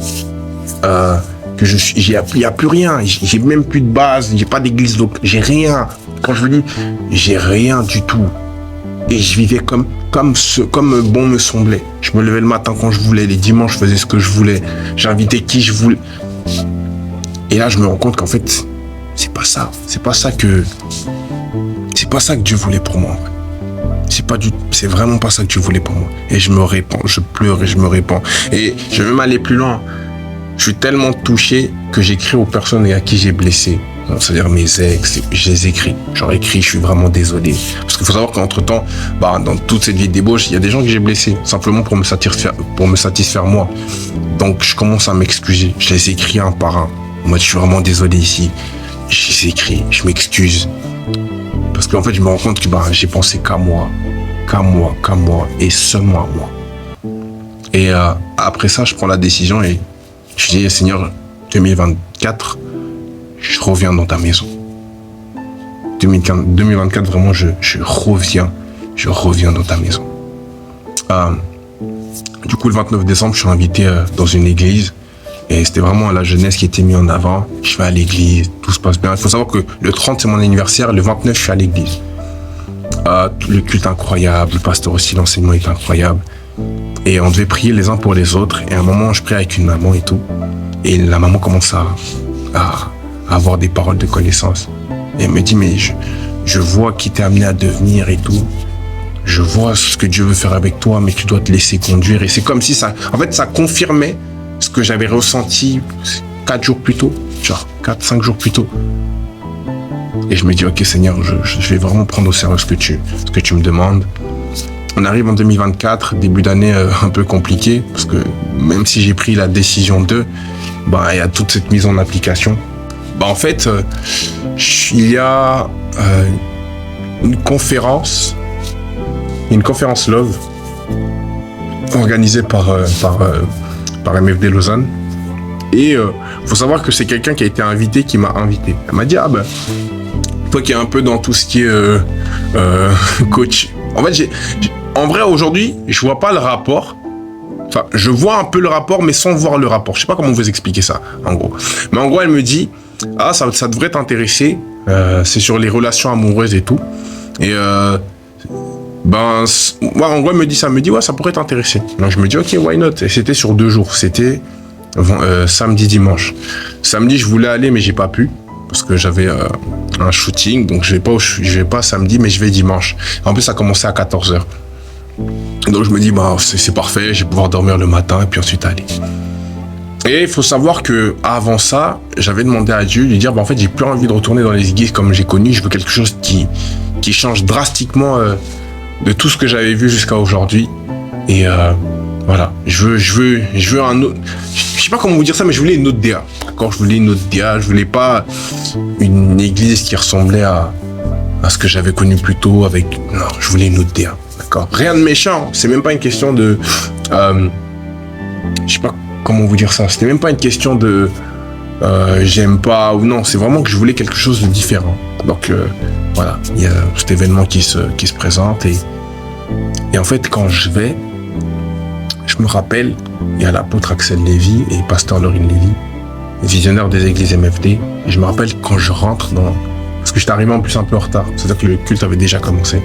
Il n'y a plus rien. J'ai même plus de base. J'ai pas d'église. Donc, j'ai rien. Quand je vous dis, j'ai rien du tout. Et je vivais comme bon me semblait. Je me levais le matin quand je voulais. Les dimanches, je faisais ce que je voulais. J'invitais qui je voulais. Et là, je me rends compte qu'en fait, c'est pas ça. C'est pas ça que Dieu voulait pour moi. C'est vraiment pas ça que Dieu voulait pour moi. Et je me répands. Je pleure et je me répands. Et je vais même aller plus loin. Je suis tellement touché que j'écris aux personnes à qui j'ai blessé. C'est-à-dire mes ex, je les écris. J'en écris, je suis vraiment désolé. Parce qu'il faut savoir qu'entre-temps, dans toute cette vie de débauche, il y a des gens que j'ai blessés, simplement pour me satisfaire moi. Donc je commence à m'excuser. Je les écris un par un. Moi, je suis vraiment désolé ici. Je les écris, je m'excuse. Parce qu'en fait, je me rends compte que j'ai pensé qu'à moi, et seulement à moi. Et après ça, je prends la décision et je dis, Seigneur, 2024, je reviens dans ta maison. 2024, vraiment, je reviens dans ta maison. Du coup, le 29 décembre, je suis invité dans une église. Et c'était vraiment la jeunesse qui était mise en avant. Je vais à l'église, tout se passe bien. Il faut savoir que le 30, c'est mon anniversaire. Le 29, je suis à l'église. Le culte incroyable. Le pasteur aussi, l'enseignement est incroyable. Et on devait prier les uns pour les autres. Et à un moment, je prie avec une maman et tout. Et la maman commence à avoir des paroles de connaissance. Et elle me dit, mais je vois qui t'es amené à devenir et tout. Je vois ce que Dieu veut faire avec toi, mais tu dois te laisser conduire. Et c'est comme si ça confirmait ce que j'avais ressenti 4 jours plus tôt. Genre 4-5 jours plus tôt. Et je me dis, ok Seigneur, je vais vraiment prendre au sérieux ce que tu me demandes. On arrive en 2024, début d'année un peu compliqué, parce que même si j'ai pris la décision il y a toute cette mise en application. En fait, il y a une conférence Love organisée par MFD Lausanne. Et faut savoir que c'est quelqu'un qui a été invité, qui m'a invité. Elle m'a dit, toi qui es un peu dans tout ce qui est coach. En fait, en vrai, aujourd'hui, je vois pas le rapport. Enfin, je vois un peu le rapport, mais sans voir le rapport. Je sais pas comment vous expliquer ça, en gros. Mais en gros, elle me dit, ça devrait t'intéresser. C'est sur les relations amoureuses et tout. Et en gros, elle me dit ça. Elle me dit, ouais, ça pourrait t'intéresser. Donc, je me dis, ok, why not? Et c'était sur 2 jours. C'était samedi, dimanche. Samedi, je voulais aller, mais j'ai pas pu. Parce que j'avais un shooting. Donc, je vais pas samedi, mais je vais dimanche. En plus, ça commençait à 14h. Donc, je me dis, c'est parfait. Je vais pouvoir dormir le matin et puis ensuite aller. Et il faut savoir que avant ça, j'avais demandé à Dieu de lui dire, en fait, j'ai plus envie de retourner dans les églises comme j'ai connu. Je veux quelque chose qui change drastiquement de tout ce que j'avais vu jusqu'à aujourd'hui. Et voilà, je veux un autre. Je sais pas comment vous dire ça, mais je voulais une autre DA. D'accord, je voulais une autre DA. Je voulais pas une église qui ressemblait à ce que j'avais connu plus tôt avec. Non, je voulais une autre DA. D'accord. Rien de méchant. C'est même pas une question de. Je sais pas comment vous dire ça. C'était même pas une question de. J'aime pas ou non. C'est vraiment que je voulais quelque chose de différent. Donc voilà, il y a cet événement qui se présente et en fait quand je me rappelle, il y a l'apôtre Axel Lévy et pasteur Laurine Lévy, visionnaire des églises MFD. Et je me rappelle quand je rentre Parce que j'étais arrivé en plus un peu en retard. C'est-à-dire que le culte avait déjà commencé.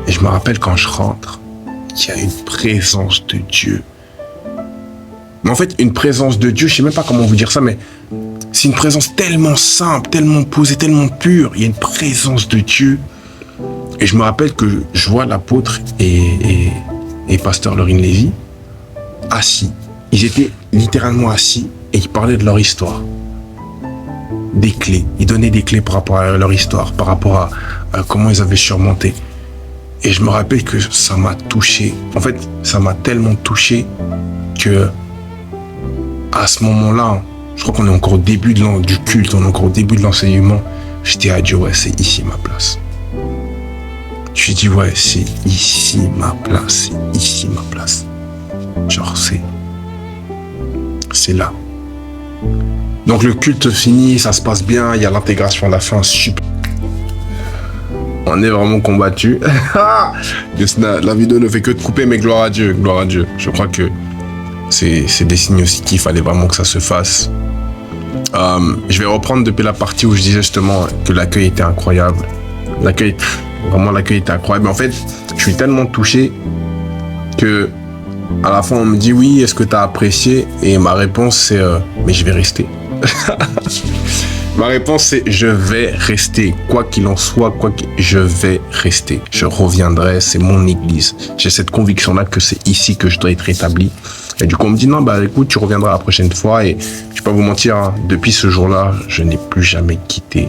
Et je me rappelle quand je rentre, qu'il y a une présence de Dieu. Mais en fait, une présence de Dieu, je sais même pas comment vous dire ça, mais c'est une présence tellement simple, tellement posée, tellement pure. Il y a une présence de Dieu. Et je me rappelle que je vois l'apôtre et pasteur Laurine Lévy assis. Ils étaient littéralement assis et ils parlaient de leur histoire. Des clés. Ils donnaient des clés par rapport à leur histoire, par rapport à comment ils avaient surmonté. Et je me rappelle que ça m'a touché. En fait, ça m'a tellement touché que à ce moment-là, je crois qu'on est encore au début du culte, on est encore au début de l'enseignement. J'étais à Dieu, ouais, c'est ici ma place. Je dis, ouais, c'est ici ma place, c'est ici ma place. Genre, c'est là. Donc le culte finit, ça se passe bien, il y a l'intégration à la fin, super. On est vraiment combattu. La vidéo ne fait que de couper, mais gloire à Dieu, gloire à Dieu. Je crois que c'est des signes aussi qu'il fallait vraiment que ça se fasse. Je vais reprendre depuis la partie où je disais justement que l'accueil était incroyable. L'accueil était incroyable. Mais en fait, je suis tellement touché que à la fin on me dit oui, est-ce que tu as apprécié? Et ma réponse c'est mais je vais rester. Ma réponse c'est je vais rester. Quoi qu'il en soit, je vais rester. Je reviendrai, c'est mon église. J'ai cette conviction-là que c'est ici que je dois être établi. Et du coup, on me dit non, bah écoute, tu reviendras la prochaine fois. Et je vais pas vous mentir, hein, depuis ce jour-là, je n'ai plus jamais quitté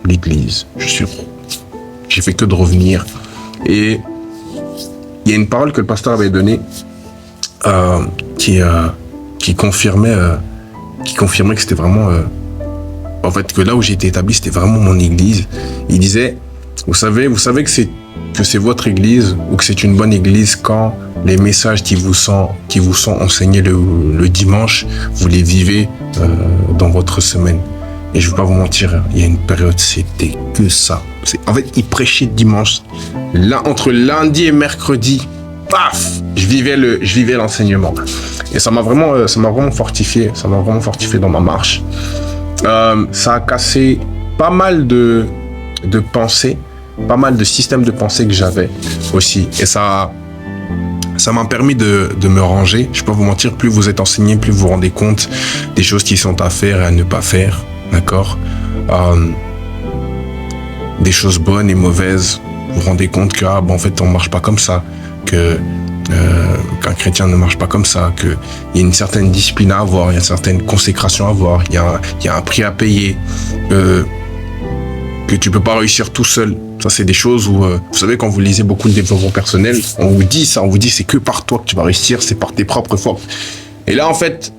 l'église. J'ai fait que de revenir. Et il y a une parole que le pasteur avait donnée qui confirmait que c'était vraiment en fait que là où j'ai été établi c'était vraiment mon église. Il disait vous savez que c'est votre église ou que c'est une bonne église quand les messages qui vous sont enseignés le dimanche vous les vivez dans votre semaine. Et je ne vais pas vous mentir, il y a une période c'était que ça. En fait il prêchait dimanche. Là entre lundi et mercredi, paf, je vivais l'enseignement. Et ça m'a vraiment fortifié. Ça m'a vraiment fortifié dans ma marche. Ça a cassé pas mal de pensées, pas mal de systèmes de pensée que j'avais aussi. Et ça m'a permis de me ranger. Je peux pas vous mentir, plus vous êtes enseigné, plus vous vous rendez compte des choses qui sont à faire et à ne pas faire. D'accord? Des choses bonnes et mauvaises. Vous vous rendez compte que en fait on marche pas comme ça, qu'un chrétien ne marche pas comme ça, qu'il y a une certaine discipline à avoir, il y a une certaine consécration à avoir, il y a un prix à payer, que tu peux pas réussir tout seul. Ça c'est des choses où vous savez quand vous lisez beaucoup de développement personnel, on vous dit c'est que par toi que tu vas réussir, c'est par tes propres forces. Et là en fait,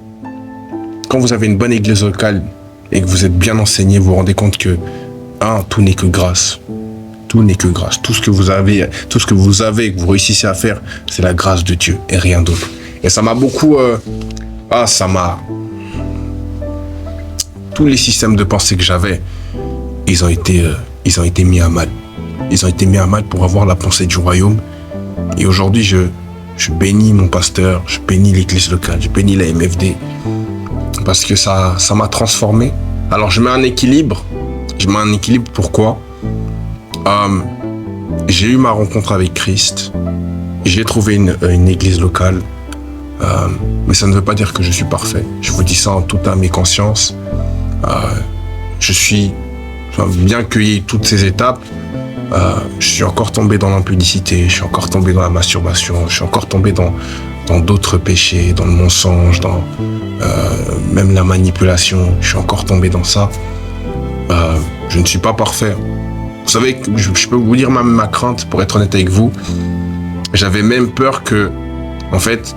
quand vous avez une bonne église locale et que vous êtes bien enseigné, vous vous rendez compte que tout n'est que grâce. Tout n'est que grâce. Tout ce que vous avez et que vous réussissez à faire, c'est la grâce de Dieu et rien d'autre. Et ça m'a beaucoup... tous les systèmes de pensée que j'avais, ils ont été mis à mal. Ils ont été mis à mal pour avoir la pensée du royaume. Et aujourd'hui, je bénis mon pasteur, je bénis l'église locale, je bénis la MFD. Parce que ça m'a transformé. Alors, je mets un équilibre. Pourquoi ? J'ai eu ma rencontre avec Christ. J'ai trouvé une église locale. Mais ça ne veut pas dire que je suis parfait. Je vous dis ça en toute âme et conscience. Bien qu'il y ait toutes ces étapes, je suis encore tombé dans l'impudicité, je suis encore tombé dans la masturbation, je suis encore tombé dans d'autres péchés, dans le mensonge, dans même la manipulation. Je suis encore tombé dans ça. Je ne suis pas parfait. Vous savez, je peux vous dire même ma crainte, pour être honnête avec vous. J'avais même peur que, en fait,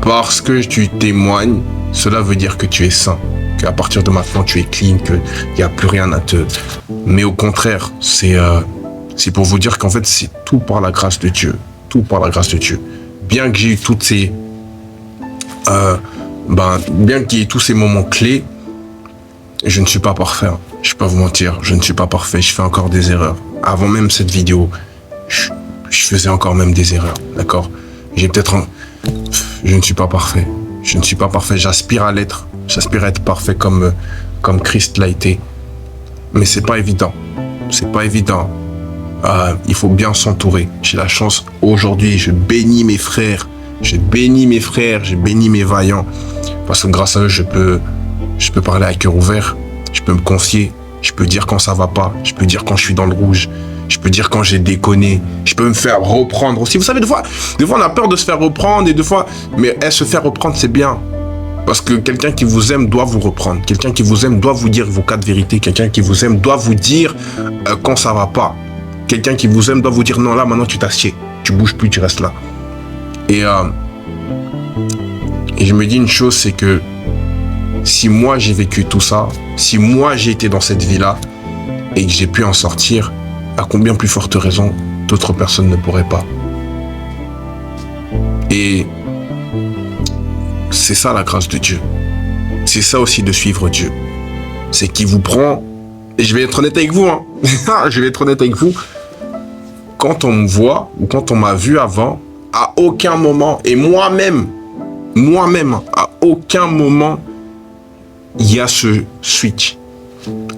parce que tu témoignes, cela veut dire que tu es saint. Qu'à partir de maintenant, tu es clean, qu'il n'y a plus rien à te... Mais au contraire, c'est pour vous dire qu'en fait, c'est tout par la grâce de Dieu. Tout par la grâce de Dieu. Bien que j'ai eu toutes ces... bien qu'il y ait tous ces moments clés, je ne suis pas parfait. Je ne vais pas vous mentir, je ne suis pas parfait. Je fais encore des erreurs. Avant même cette vidéo, je faisais encore même des erreurs. D'accord ? Je ne suis pas parfait. Je ne suis pas parfait. J'aspire à l'être. J'aspire à être parfait comme Christ l'a été. mais c'est pas évident. C'est pas évident. Il faut bien s'entourer. J'ai la chance aujourd'hui, je bénis mes frères, je bénis mes vaillants, parce que grâce à eux, je peux parler à cœur ouvert, je peux me confier, je peux dire quand ça va pas, je peux dire quand je suis dans le rouge, je peux dire quand j'ai déconné, je peux me faire reprendre aussi. Vous savez, des fois on a peur de se faire reprendre et mais se faire reprendre, c'est bien. Parce que quelqu'un qui vous aime doit vous reprendre. Quelqu'un qui vous aime doit vous dire vos 4 vérités. Quelqu'un qui vous aime doit vous dire quand ça va pas. Quelqu'un qui vous aime doit vous dire non, là maintenant tu t'assieds. Tu bouges plus, tu restes là. Et je me dis une chose, c'est que si moi j'ai vécu tout ça, si moi j'ai été dans cette vie-là et que j'ai pu en sortir, à combien plus forte raison d'autres personnes ne pourraient pas. Et c'est ça la grâce de Dieu. C'est ça aussi de suivre Dieu. C'est qu'il vous prend, et je vais être honnête avec vous, hein. Je vais être honnête avec vous, quand on me voit ou quand on m'a vu avant, à aucun moment, et moi-même, à aucun moment, il y a ce switch.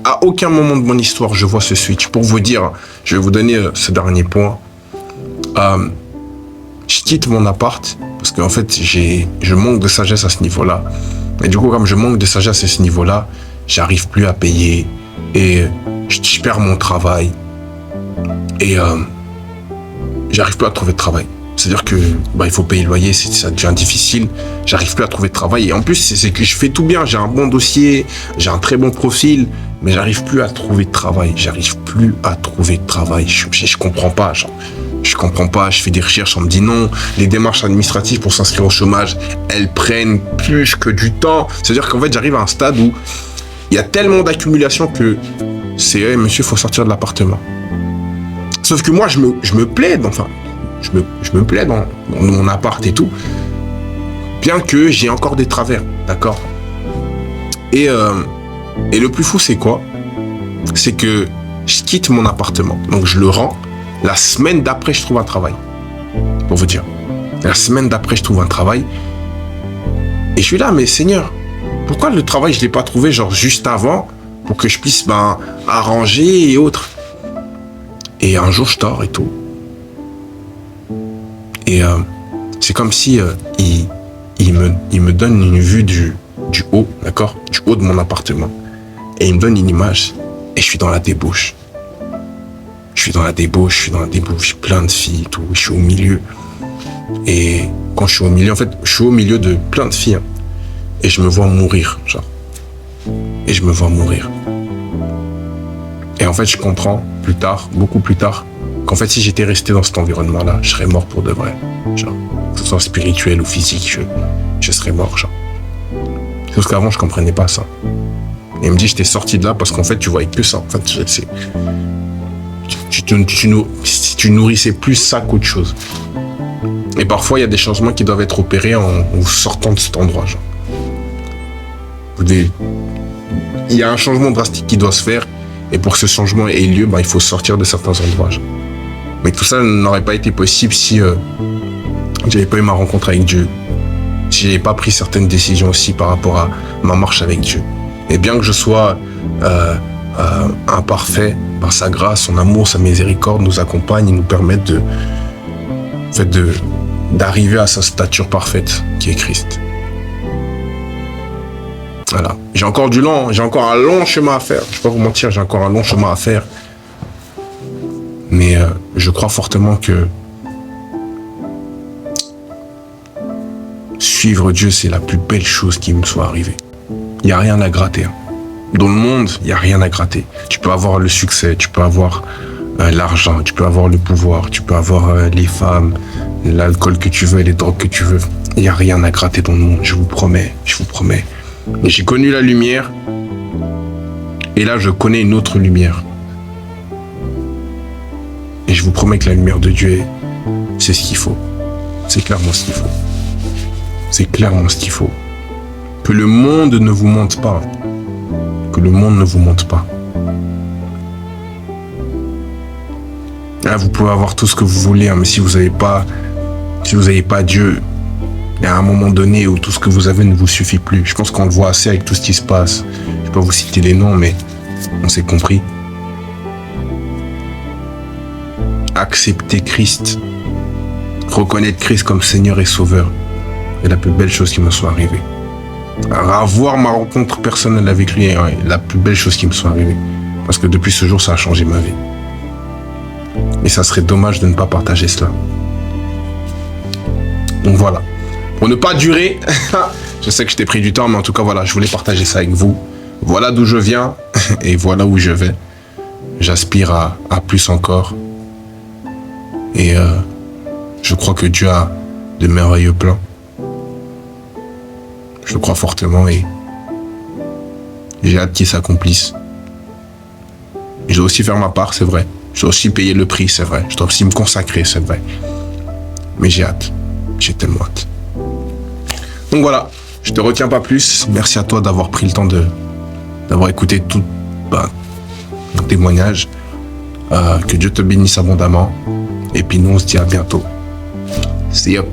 À aucun moment de mon histoire, je vois ce switch. Pour vous dire, je vais vous donner ce dernier point. Je quitte mon appart parce qu'en fait, je manque de sagesse à ce niveau-là. Et du coup, comme je manque de sagesse à ce niveau-là, j'arrive plus à payer et je perds mon travail. Et j'arrive plus à trouver de travail. C'est-à-dire que il faut payer le loyer, ça devient difficile. J'arrive plus à trouver de travail. Et en plus, c'est que je fais tout bien. J'ai un bon dossier, j'ai un très bon profil, mais j'arrive plus à trouver de travail. Je comprends pas, genre. Je comprends pas, je fais des recherches, on me dit non, les démarches administratives pour s'inscrire au chômage, elles prennent plus que du temps. C'est-à-dire qu'en fait, j'arrive à un stade où il y a tellement d'accumulation que c'est hey, monsieur, il faut sortir de l'appartement. Sauf que moi, je me plais, je me plais dans mon appart et tout, bien que j'ai encore des travers, d'accord. Et le plus fou, c'est quoi? C'est que je quitte mon appartement, donc je le rends. La semaine d'après, je trouve un travail. Pour vous dire. La semaine d'après, je trouve un travail. Et je suis là, mais Seigneur, pourquoi le travail, je ne l'ai pas trouvé genre juste avant pour que je puisse arranger et autres. Et un jour, je dors et tout. Et c'est comme si il me donne une vue du haut, d'accord? Du haut de mon appartement. Et il me donne une image. Et je suis dans la débauche. Je suis plein de filles et tout, je suis au milieu. Et quand je suis au milieu, en fait, je suis au milieu de plein de filles. Hein, et je me vois mourir, genre. Et en fait, je comprends plus tard, beaucoup plus tard, qu'en fait, si j'étais resté dans cet environnement-là, je serais mort pour de vrai. Genre, que ce soit spirituel ou physique, je serais mort, genre. Parce qu'avant, je comprenais pas ça. Et il me dit, j'étais sorti de là parce qu'en fait, tu voyais que ça. En fait, tu nourrissais plus ça qu'autre chose. Et parfois, il y a des changements qui doivent être opérés en sortant de cet endroit. Genre. Il y a un changement drastique qui doit se faire. Et pour que ce changement ait lieu, il faut sortir de certains endroits. Genre. Mais tout ça n'aurait pas été possible si j'avais pas eu ma rencontre avec Dieu. Si j'avais pas pris certaines décisions aussi par rapport à ma marche avec Dieu. Et bien que je sois imparfait, par sa grâce, son amour, sa miséricorde nous accompagne et nous permettent d'arriver à sa stature parfaite qui est Christ. Voilà. J'ai encore un long chemin à faire. Je ne vais pas vous mentir, j'ai encore un long chemin à faire. Mais je crois fortement que suivre Dieu, c'est la plus belle chose qui me soit arrivée. Il n'y a rien à gratter. Hein. Dans le monde, il n'y a rien à gratter. Tu peux avoir le succès, tu peux avoir l'argent, tu peux avoir le pouvoir, tu peux avoir les femmes, l'alcool que tu veux, les drogues que tu veux. Il n'y a rien à gratter dans le monde, je vous promets. Et j'ai connu la lumière, et là je connais une autre lumière. Et je vous promets que la lumière de Dieu, c'est ce qu'il faut. C'est clairement ce qu'il faut. C'est clairement ce qu'il faut. Que le monde ne vous monte pas. Que le monde ne vous monte pas. Là, vous pouvez avoir tout ce que vous voulez, hein, mais si vous n'avez pas Dieu, il y a un moment donné où tout ce que vous avez ne vous suffit plus. Je pense qu'on le voit assez avec tout ce qui se passe. Je ne vais pas vous citer les noms, mais On s'est compris. Accepter Christ, reconnaître Christ comme Seigneur et Sauveur, est la plus belle chose qui me soit arrivée. Avoir ma rencontre personnelle avec lui est la plus belle chose qui me soit arrivée. Parce que depuis ce jour, ça a changé ma vie. Et ça serait dommage de ne pas partager cela. Donc voilà. Pour ne pas durer, je sais que je t'ai pris du temps, mais en tout cas, voilà, je voulais partager ça avec vous. Voilà d'où je viens et voilà où je vais. J'aspire à plus encore. Et je crois que Dieu a de merveilleux plans. Je le crois fortement et j'ai hâte qu'il s'accomplisse. Je dois aussi faire ma part, c'est vrai. Je dois aussi payer le prix, c'est vrai. Je dois aussi me consacrer, c'est vrai. Mais j'ai hâte. J'ai tellement hâte. Donc voilà, je te retiens pas plus. Merci à toi d'avoir pris le temps d'avoir écouté tout mon témoignage. Que Dieu te bénisse abondamment. Et puis nous, on se dit à bientôt. See you.